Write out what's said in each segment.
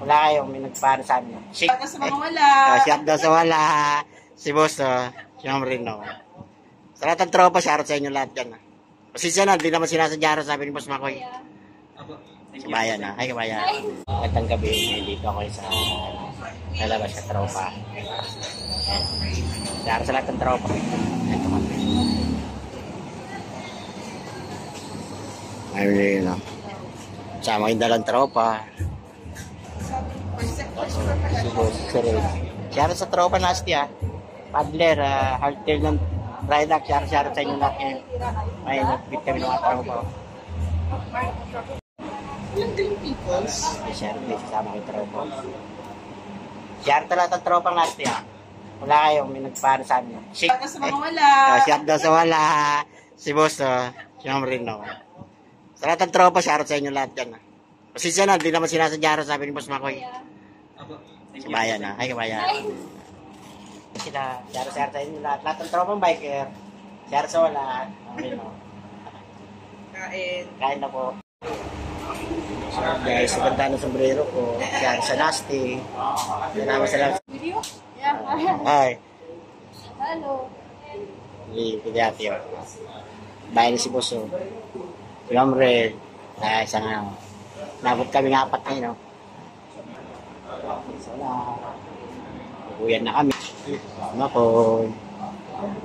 Wala kayong may nagpano sa amin. Shout out sa mga wala. Shout out sa wala. Si Boss, siyempre no. Sa lahat ng tropa, shoutout sa inyo lahat dyan. Pasensya na, hindi naman sinasadya sabi ni Boss Makoy. Kabayan na. Ay, kabayan. Magandang gabi. Dito ako sa lalabas sa tropa. Shoutout sa lahat ng tropa. Ito ka. Ayun na. Sama yung dalang tropa. Si Boss, shoutout sa tropa nasty Paddler, hardtail ng Rydax, shoutout sa inyo lahat ngayon. May nag-beat kami ng mga tropa. London peoples. Shoutout din sasama kayo tropa. Shoutout sa lahat ng tropa nasty Wala kayong may nagpano sa amin. Shout out sa mga wala. Shoutout sa wala. Si Boss, siyempre no. Sa lahat ng tropa, shoutout sa inyo lahat dyan. Pasensya na, hindi naman sinasadya sabi ni Boss Makoy. Kabayan na. Ay, kabayan. Sila, share sa inyo lahat. Lahat ng tropang biker. Share sa wala. Okay, no? Kain. Kain na po. So, guys, sa ganda ng sombrero ko. Share sa Nasty. Salamat sa lahat. Video? Yeah. Hi. Hello. Pidati yun. Dahil si Boso. Si Amre. Isang ano. Nabot kami ng apat ngayon, no? So, uyan na kami. Makoy.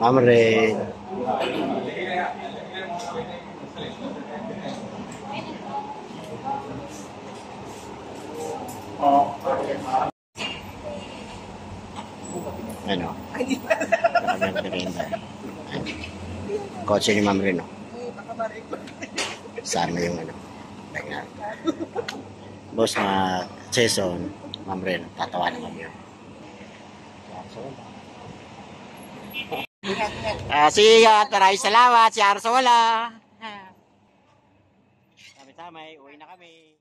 Amre. Ano? Kotse ni Ma'am Reno. Saan mo yung ano? Boss na Jason, Ma'am Reno. Tatawa na kami yun. See ya. Maraming salamat. Si Arso wala. Samay-samay. Uwi na kami.